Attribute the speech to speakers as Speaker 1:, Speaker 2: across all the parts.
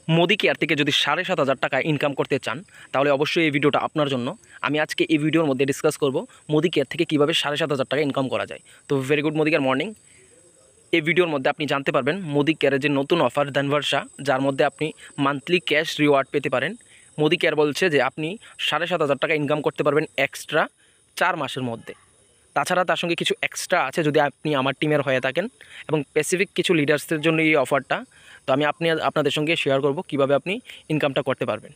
Speaker 1: Modi care থেকে যদি ৭,৫০০ টাকা ইনকাম করতে চান তাহলে অবশ্যই এই ভিডিওটা আপনার জন্য। আমি আজকে এই ভিডিওর মধ্যে ডিসকাস করব মোদি কেয়ার থেকে কীভাবে ৭,৫০০ টাকা ইনকাম করা যায়। তো very good Modi care morning. এই ভিডিওর মধ্যে আপনি জানতে পারবেন মোদি কেয়ারের যে নতুন অফার ধনবর্ষা, যার মধ্যে আপনি মান্থলি ক্যাশ রিওয়ার্ড পেতে পারেন। মোদি কেয়ার বলছে যে আপনি ৭,৫০০ টাকা ইনকাম করতে পারবেন এক্সট্রা 4 মাসের মধ্যে। তাছাড়া তার সঙ্গে কিছু এক্সট্রা আছে যদি আপনি আমার টিমের হয়ে থাকেন, এবং স্পেসিফিক কিছু লিডার্সদের জন্য এই অফারটা। তো আমি আপনাদের সঙ্গে শেয়ার করব কীভাবে আপনি ইনকামটা করতে পারবেন।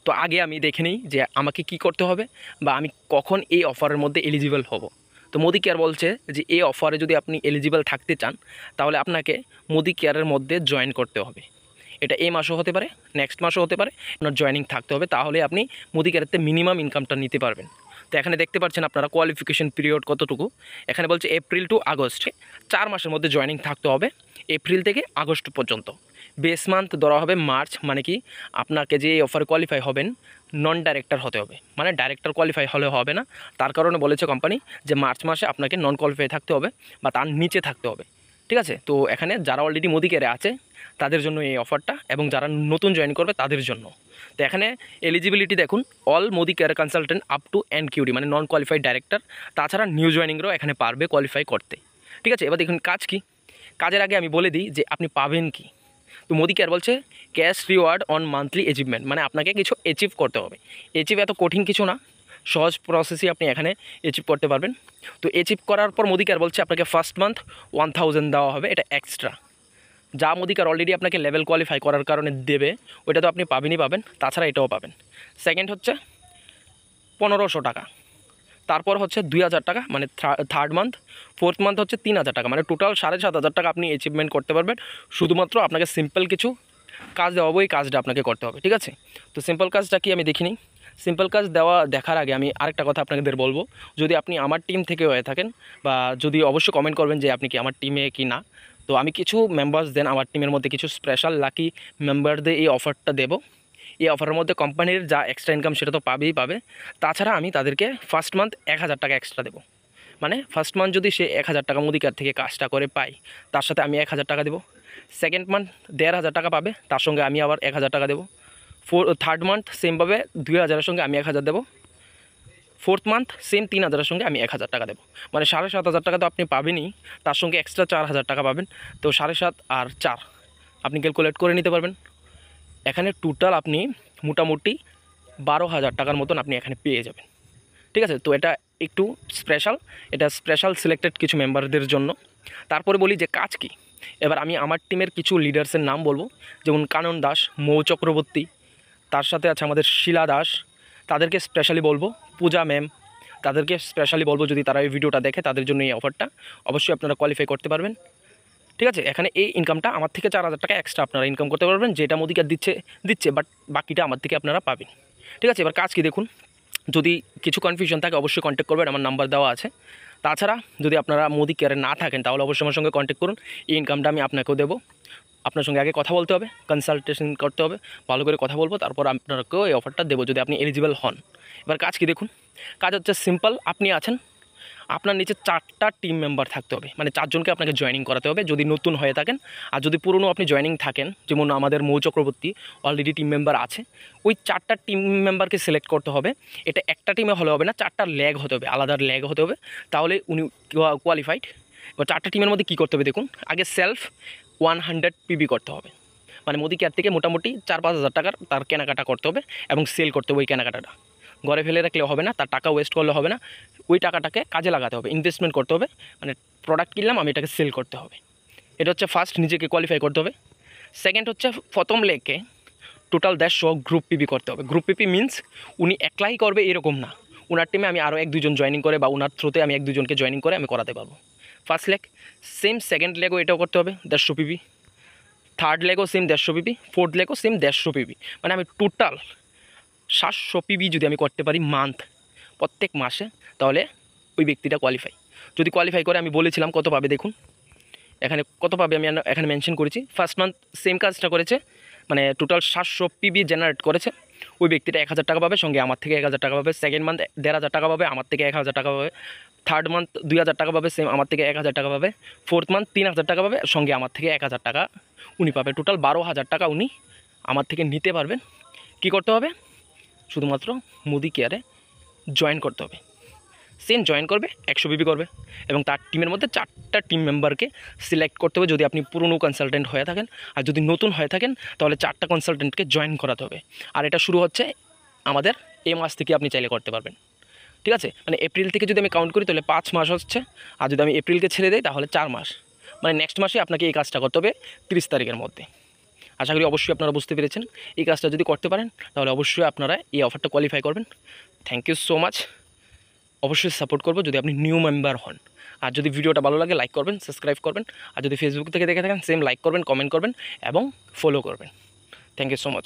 Speaker 1: তো আগে আমি দেখে নিই যে আমাকে কি করতে হবে বা আমি কখন এই অফারের মধ্যে এলিজিবল হব। তো মোদি কেয়ার বলছে যে এই অফারে যদি আপনি এলিজিবল থাকতে চান তাহলে আপনাকে মোদি কেয়ারের মধ্যে জয়েন করতে হবে। এটা এই মাসও হতে পারে, নেক্সট মাসও হতে পারে, আপনার জয়েনিং থাকতে হবে, তাহলে আপনি মোদি কেয়ারেতে মিনিমাম ইনকামটা নিতে পারবেন। তো এখানে দেখতে পাচ্ছেন আপনারা কোয়ালিফিকেশন পিরিয়ড কতটুকু। এখানে বলছে এপ্রিল টু আগস্টে 4 মাসের মধ্যে জয়েনিং থাকতে হবে, এপ্রিল থেকে আগস্ট পর্যন্ত। বেস মান্থ ধরা হবে মার্চ, মানে কি আপনাকে যে অফারে কোয়ালিফাই হবেন নন ডাইরেক্টর হতে হবে, মানে ডাইরেক্টর কোয়ালিফাই হলে হবে না। তার কারণে বলেছে কোম্পানি যে মার্চ মাসে আপনাকে নন কোয়ালিফাই থাকতে হবে বা তার নিচে থাকতে হবে। ঠিক আছে, তো এখানে যারা অলরেডি মোদি কেয়ারে আছে তাদের জন্য এই অফারটা, এবং যারা নতুন জয়েন করবে তাদের জন্য। তো এখানে এলিজিবিলিটি দেখুন, all Modi care consultant up to এনকিউডি, মানে নন কোয়ালিফাইড ডাইরেক্টর। তাছাড়া নিউ জয়েনিংরাও এখানে পারবে কোয়ালিফাই করতে। ঠিক আছে, এবার দেখুন কাজ কি। কাজের আগে আমি বলে দিই যে আপনি পাবেন কি। তো মোদি কেয়ার বলছে cash reward on monthly achievement, মানে আপনাকে কিছু অ্যাচিভ করতে হবে। অ্যাচিভ এত কঠিন কিছু না, সহজ প্রসেসই আপনি এখানে অ্যাচিভ করতে পারবেন। তো অ্যাচিভ করার পর মোদি কেয়ার বলছে আপনাকে ফার্স্ট মান্থ 1000 দেওয়া হবে, এটা এক্সট্রা। যা মোদি কেয়ার অলরেডি আপনাকে লেভেল কোয়ালিফাই করার কারণে দেবে ওইটা তো আপনি পাবেনই পাবেন, তাছাড়া এটাও পাবেন। সেকেন্ড হচ্ছে 1500 টাকা, তারপর হচ্ছে 2000 টাকা, মানে থার্ড মান্থ। ফোর্থ মান্থ হচ্ছে 3000 টাকা, মানে টোটাল 7,500 টাকা আপনি অ্যাচিভমেন্ট করতে পারবেন। শুধুমাত্র আপনাকে সিম্পল কিছু কাজ দেওয়াবো, এই কাজটা আপনাকে করতে হবে। ঠিক আছে, তো সিম্পল কাজটা কি আমি দেখিনি। সিম্পল কাজ দেখার আগে আমি আরেকটা কথা আপনাদের বলবো, যদি আপনি আমার টিম থেকে হয়ে থাকেন বা যদি অবশ্যই কমেন্ট করবেন যে আপনি কি আমার টিমে কি না। তো আমি কিছু মেম্বার্স দেন আমার টিমের মধ্যে কিছু স্পেশাল লাকি মেম্বারদের এই অফারটা দেবো। এই অফারের মধ্যে কোম্পানির যা এক্সট্রা ইনকাম সেটা তো পাবেই পাবে, তাছাড়া আমি তাদেরকে ফার্স্ট মান্থ 1000 টাকা এক্সট্রা দেবো। মানে ফার্স্ট মান্থ যদি সে 1000 টাকা মোদি কেয়ার থেকে কাজটা করে পাই, তার সাথে আমি 1000 টাকা দেবো। সেকেন্ড মান্থ 1500 টাকা পাবে, তার সঙ্গে আমি আবার 1000 টাকা দেবো। থার্ড মান্থ সেমভাবে 2000-এর সঙ্গে আমি 1000 দেবো। ফোর্থ মান্থ সেম 3000-এর সঙ্গে আমি 1000 টাকা দেবো। মানে 7,500 টাকা তো আপনি পাবেনই, তার সঙ্গে এক্সট্রা 4000 টাকা পাবেন। তো 7.5 আর 4 আপনি ক্যালকুলেট করে নিতে পারবেন। এখানে টোটাল আপনি মোটামুটি 12,000 টাকার মতন আপনি এখানে পেয়ে যাবেন। ঠিক আছে, তো এটা একটু স্পেশাল, এটা স্পেশাল সিলেক্টেড কিছু মেম্বারদের জন্য। তারপরে বলি যে কাজ কি। এবার আমি আমার টিমের কিছু লিডার্সের নাম বলবো, যেমন কানন দাস, মৌ চক্রবর্তী, তার সাথে আছে আমাদের শিলা দাস, তাদেরকে স্পেশালি বলবো। পূজা ম্যাম, তাদেরকে স্পেশালি বলবো যদি তারা এই ভিডিওটা দেখে তাদের জন্য এই অফারটা অবশ্যই আপনারা কোয়ালিফাই করতে পারবেন। ঠিক আছে, এখানে এই ইনকামটা আমার থেকে 4000 টাকা এক্সট্রা আপনারা ইনকাম করতে পারবেন, যেটা মোদি কেয়ার দিচ্ছে, বাট বাকিটা আমার থেকে আপনারা পাবেন। ঠিক আছে, এবার কাজ কি দেখুন। যদি কিছু কনফিউশন থাকে অবশ্যই কন্ট্যাক্ট করবেন, আমার নাম্বার দেওয়া আছে। তাছাড়া যদি আপনারা মোদি কেয়ারে না থাকেন তাহলে অবশ্যই আমার সঙ্গে কন্ট্যাক্ট করুন, এই ইনকামটা আমি আপনাকেও দেবো। আপনার সঙ্গে আগে কথা বলতে হবে, কনসালটেশন করতে হবে, ভালো করে কথা বলবো, তারপর আপনাকেও এই অফারটা দেবো যদি আপনি এলিজিবল হন। এবার কাজ কি দেখুন। কাজ হচ্ছে সিম্পল, আপনি আছেন, আপনার নিচে 4টা টিম মেম্বার থাকতে হবে, মানে 4 জনকে আপনাকে জয়েনিং করাতে হবে যদি নতুন হয়ে থাকেন। আর যদি পুরনো আপনি জয়েনিং থাকেন, যেমন আমাদের মৌ চক্রবর্তী অলরেডি টিম মেম্বার আছে, ওই 4টা টিম মেম্বারকে সিলেক্ট করতে হবে। এটা একটা টিমে হলে হবে না, 4টা ল্যাগ হতে হবে, আলাদা ল্যাগ হতে হবে, তাহলে উনি কোয়ালিফাইড। এবার 4টা টিমের মধ্যে কী করতে হবে দেখুন। আগে সেলফ 100 পিবি করতে হবে, মানে মোদি কেয়ার থেকে মোটামুটি 4-5 হাজার টাকার তার কেনাকাটা করতে হবে এবং সেল করতে হবে। ওই কেনাকাটাটা ঘরে ফেলে রাখলে হবে না, তার টাকা ওয়েস্ট করলে হবে না, ওই টাকাটাকে কাজে লাগাতে হবে, ইনভেস্টমেন্ট করতে হবে। মানে প্রোডাক্ট কিনলাম, আমি এটাকে সেল করতে হবে। এটা হচ্ছে ফার্স্ট, নিজেকে কোয়ালিফাই করতে হবে। সেকেন্ড হচ্ছে প্রথম লেগে টোটাল 150 গ্রুপ পিপি করতে হবে। গ্রুপ পিপি মিনস উনি একলাই করবে এরকম না, ওনার টিমে আমি আরও 1-2 জন জয়েনিং করে বা ওনার থ্রুতে আমি 1-2 জনকে জয়েনিং করে আমি করাতে পারবো। ফার্স্ট লেগ সেম, সেকেন্ড লেগও এটাও করতে হবে 150 পিপি, থার্ড লেগও সেম 150 পিপি, ফোর্থ লেগও সেম 150 পিপি। মানে আমি টোটাল 700 পিবি যদি আমি করতে পারি মান্থ, প্রত্যেক মাসে, তাহলে ওই ব্যক্তিটা কোয়ালিফাই। যদি কোয়ালিফাই করে আমি বলেছিলাম কত পাবে দেখুন, এখানে কত পাবে আমি এখানে মেনশন করেছি। ফার্স্ট মান্থ সেম কাজটা করেছে, মানে টোটাল 700 পিবি জেনারেট করেছে, ওই ব্যক্তিটা 1000 টাকা পাবে, সঙ্গে আমার থেকে 1000 টাকা পাবে। সেকেন্ড মান্থ 1500 টাকা পাবে, আমার থেকে 1000 টাকা পাবে। থার্ড মান্থ 2000 টাকা পাবে, সেম আমার থেকে 1000 টাকা পাবে। ফোর্থ মান্থ 3000 টাকা পাবে, সঙ্গে আমার থেকে 1000 টাকা উনি পাবে। টোটাল 12,000 টাকা উনি আমার থেকে নিতে পারবেন। কি করতে হবে? শুধুমাত্র মোদি কেয়ারে জয়েন করতে হবে। সেম জয়েন করবে, 100 বিবি করবে এবং তার টিমের মধ্যে 4টা টিম মেম্বারকে সিলেক্ট করতে হবে যদি আপনি পুরনো কনসালটেন্ট হয়ে থাকেন। আর যদি নতুন হয়ে থাকেন তাহলে 4টা কনসালটেন্টকে জয়েন করাতে হবে। আর এটা শুরু হচ্ছে আমাদের এই মাস থেকে, আপনি চাইলে করতে পারবেন। ঠিক আছে, মানে এপ্রিল থেকে যদি আমি কাউন্ট করি তাহলে 5 মাস হচ্ছে, আর যদি আমি এপ্রিলকে ছেড়ে দিই তাহলে 4 মাস, মানে নেক্সট মাসে আপনাকে এই কাজটা করতে হবে 30 তারিখের মধ্যে। আশা করি অবশ্যই আপনারা বুঝতে পেরেছেন। এই কাজটা যদি করতে পারেন তাহলে অবশ্যই আপনারা এই অফারটা কোয়ালিফাই করবেন। Thank you so much. অবশ্যই সাপোর্ট করবো যদি আপনি নিউ মেম্বার হন। আর যদি ভিডিওটা ভালো লাগে লাইক করবেন, সাবস্ক্রাইব করবেন। আর যদি ফেসবুক থেকে দেখে থাকেন সেম লাইক করবেন, কমেন্ট করবেন এবং ফলো করবেন। Thank you so much.